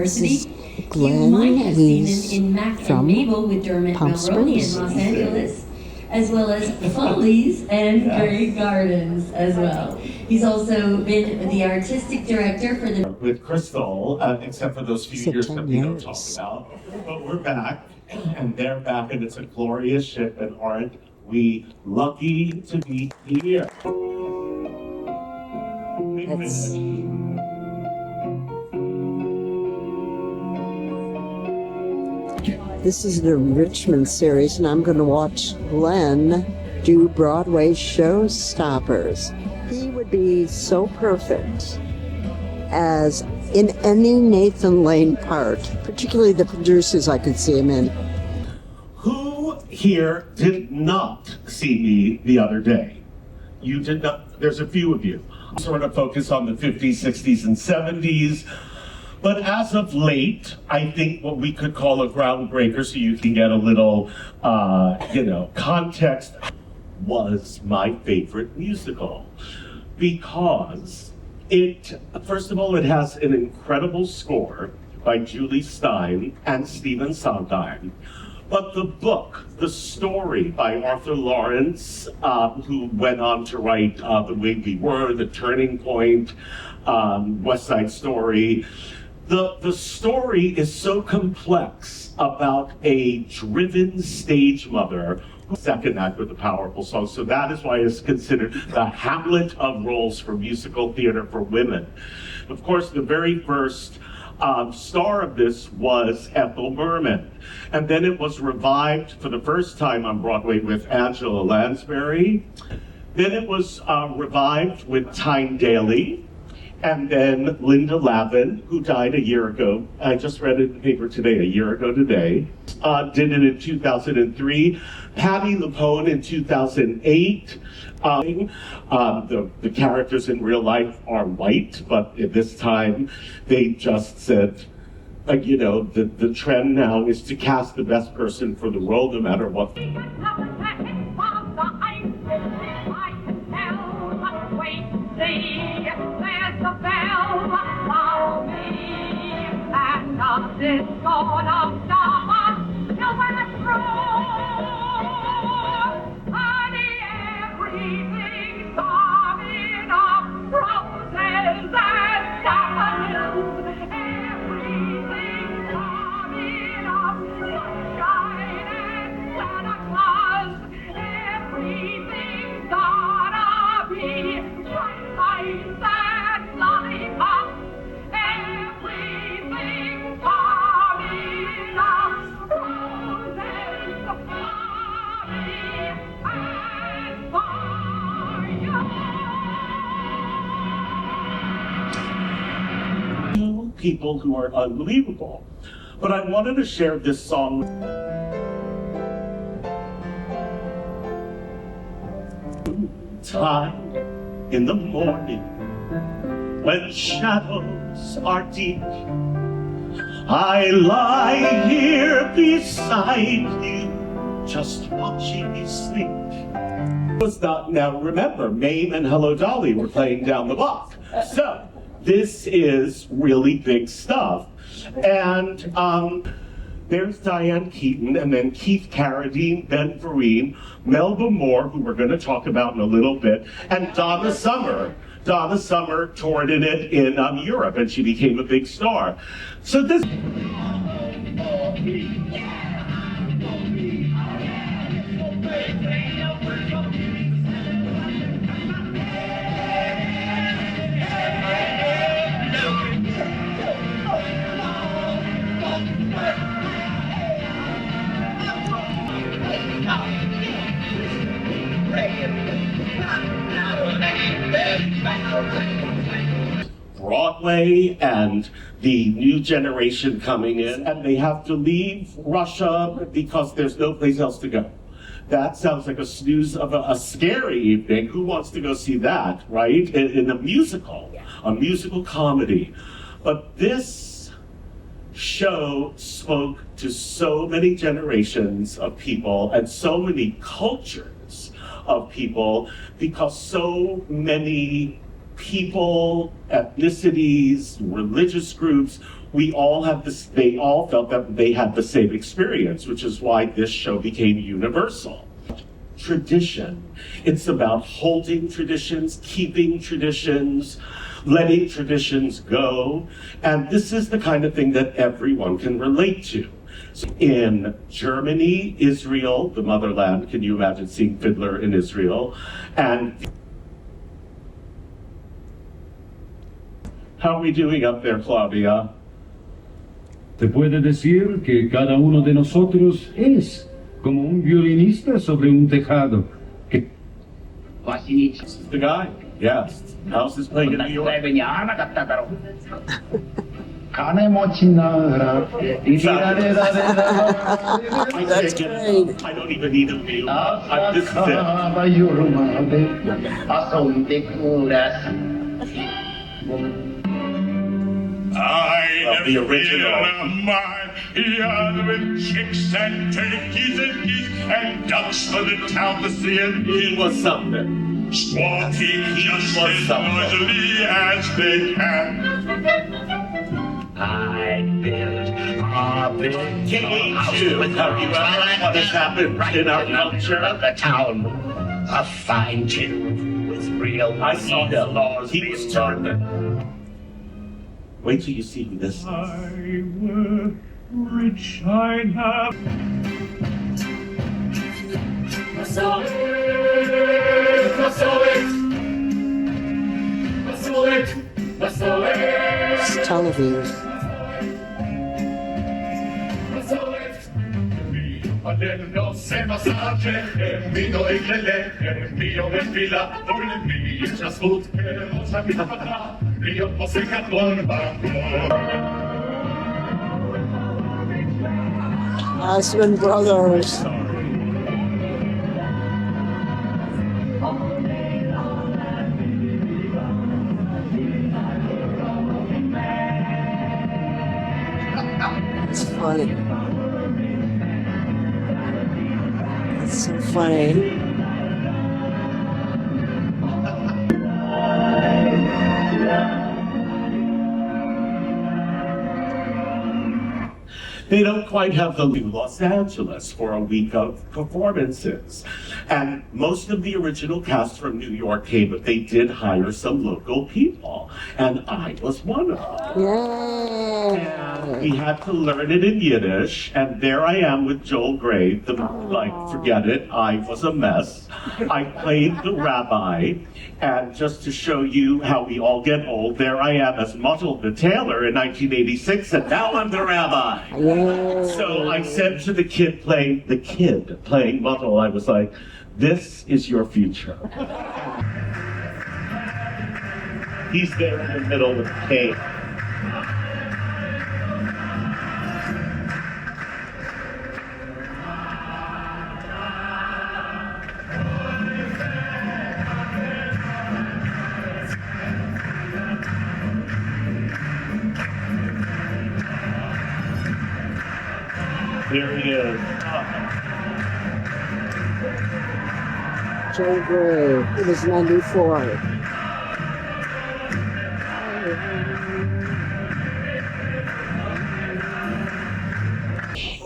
This is Glenn, and he's in Mac from and Mabel with Dermot Palm Mulroney in Springs. Los Angeles, as well as Follies and Grey Gardens as well. He's also been the artistic director for the... With Crystal, except for those few years that we don't talk about. But we're back, and they're back, and it's a glorious ship, and aren't we lucky to be here? That's This is an Enrichment series, and I'm going to watch Glenn do Broadway Showstoppers. He would be so perfect as in any Nathan Lane part, particularly the producers I could see him in. Who here did not see me the other day? You did not. There's a few of you. Sort of focus on the 50s, 60s, and 70s. But as of late, I think what we could call a groundbreaker, so you can get a little, context, was my favorite musical. Because first of all, it has an incredible score by Julie Stein and Stephen Sondheim. But the book, the story by Arthur Lawrence, who went on to write The Way We Were, The Turning Point, West Side Story, the story is so complex about a driven stage mother. Second act with a powerful song. So that is why it's considered the Hamlet of roles for musical theater for women. Of course, the very first star of this was Ethel Merman. And then it was revived for the first time on Broadway with Angela Lansbury. Then it was revived with Tyne Daly. And then Linda Lavin, who died a year ago. I just read it in the paper today, a year ago today. Did it in 2003. Patti LuPone in 2008. The characters in real life are white, but at this time they just said, the trend now is to cast the best person for the role, no matter what. This gonna stop us, nowhere through. Honey, everything's coming up, roses and daffodils. Everything's coming up, sunshine and Santa Claus. Everything's gonna be bright lights and lollipops. People who are unbelievable. But I wanted to share this song. Time in the morning, when shadows are deep, I lie here beside you, just watching you sleep. Now remember, Mame and Hello Dolly were playing down the block. So this is really big stuff. And there's Diane Keaton, and then Keith Carradine, Ben Vereen, Melba Moore, who we're going to talk about in a little bit, and Donna Summer. Donna Summer toured in it in Europe, and she became a big star. So this... Broadway and the new generation coming in, and they have to leave Russia because there's no place else to go. That sounds like a snooze of a scary evening. Who wants to go see that, right? In a musical comedy. But this show spoke to so many generations of people and so many cultures of people, because so many people, ethnicities, religious groups we all have this, they all felt that they had the same experience, which is why this show became universal. Tradition. It's about holding traditions, keeping traditions, letting traditions go. And this is the kind of thing that everyone can relate to. So in Germany, Israel, the motherland, can you imagine seeing Fiddler in Israel? And how are we doing up there, Claudia? Se puede decir que cada uno de nosotros es como un violinista sobre un tejado. Que... This is the guy. Yes. How's this playing in New York? That's great. I don't even need a view. This is it. I the original. my yard with chicks and turkeys and geese and ducks for the town to see and He was something. squawking just was as something. noisily as they can. I built a big house Too. with Have you ever what has happened right in our in the culture? middle of the town. A fine tin with real I saw money him. laws He being was done. terrific. Wait till you see who this is. I were rich, I'd have. It's television. Osmond Brothers. It's funny. It's so funny. They don't quite have the Los Angeles for a week of performances. And most of the original cast from New York came, but they did hire some local people. And I was one of them. And we Yay! had to learn it in Yiddish, and there I am with Joel Gray, forget it, I was a mess. I played the rabbi, and just to show you how we all get old, there I am as Mottel the Tailor in 1986, and now I'm the rabbi. Yay! So I said to the kid playing Muttle, I was like, this is your future. He's there in the middle with the cake. There he is. Joe Gray. It was 94.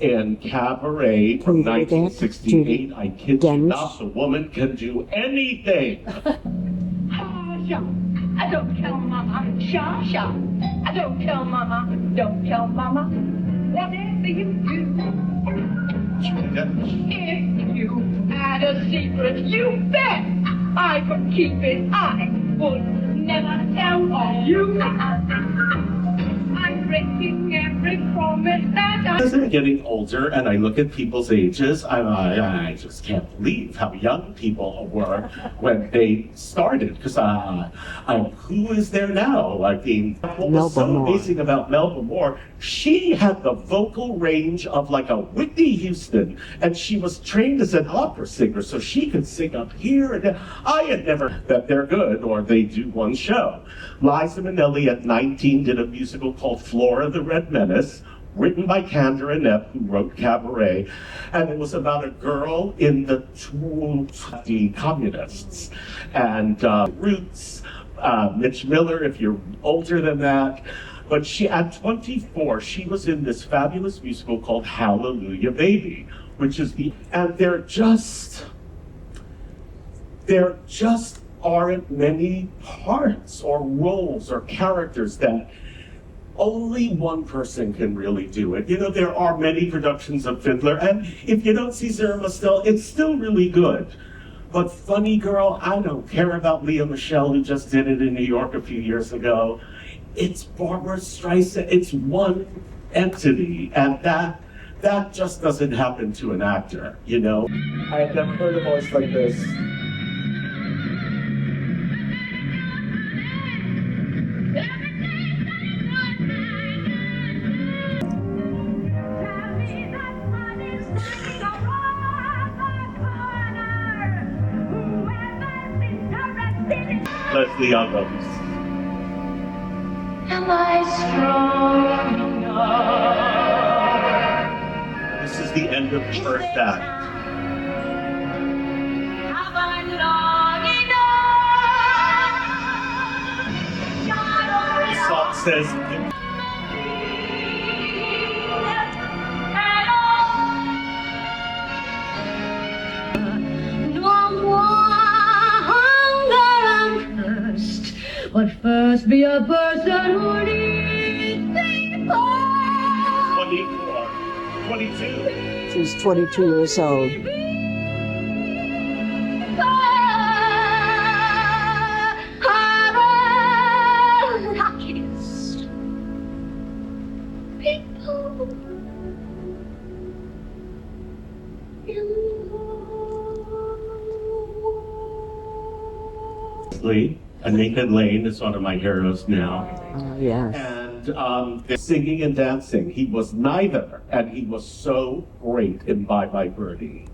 In Cabaret from 1968, I kid you not, the woman can do anything. Sha, I don't tell Mama. Sha, sha. I don't tell Mama. Don't tell Mama. Whatever you do. If you had a secret, you bet I could keep it. I would never tell on you. I'm breaking every promise that As I'm getting older and I look at people's ages, I just can't believe how young people were when they started. Because who is there now? I mean, what was so Melba Moore. amazing about Melba Moore, she had the vocal range of like a Whitney Houston, and she was trained as an opera singer, so she could sing up here and there. I had never that they're good or they do one show. Liza Minnelli at 19 did a musical called Flora the Red Menace, written by Kander and Epp, who wrote Cabaret, and it was about a girl in the communists, and Roots, Mitch Miller, if you're older than that, But at 24, she was in this fabulous musical called Hallelujah Baby, which is and there just aren't many parts or roles or characters that only one person can really do it. You know, there are many productions of Fiddler, and if you don't see Sarah Mostel, it's still really good. But Funny Girl, I don't care about Leah Michele, who just did it in New York a few years ago. It's Barbara Streisand. It's one entity, and that just doesn't happen to an actor, you know? I had never heard a voice like this. Leslie Uggams. Am I strong enough? This is the end of the first act. Have I long enough? The song says, but first be a person who needs people. 24, 22. She's 22 years old. Luckiest people in the world. Nathan Lane is one of my heroes now. Yes. And the singing and dancing, he was neither, and he was so great in Bye Bye Birdie.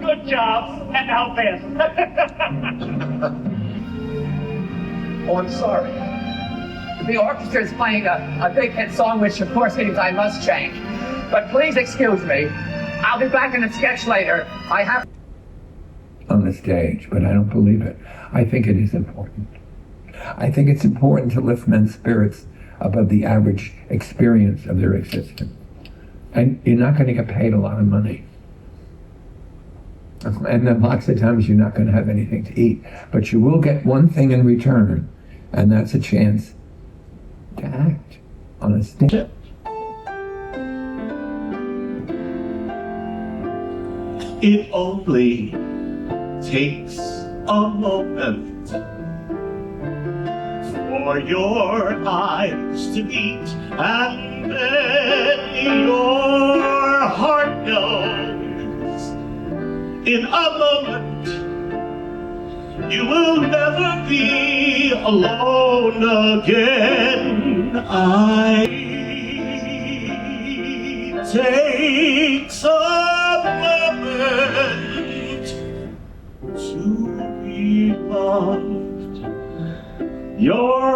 Good job, and now this. Oh, I'm sorry. The orchestra is playing a big hit song, which of course means I must change. But please excuse me. I'll be back in the sketch later. I have on the stage, but I don't believe it. I think it is important. I think it's important to lift men's spirits above the average experience of their existence. And you're not going to get paid a lot of money. And then lots of times you're not going to have anything to eat. But you will get one thing in return, and that's a chance to act on a stage. It only takes a moment for your eyes to beat, and then your heart knows. In a moment, you will never be alone again. It takes a moment to be loved. Your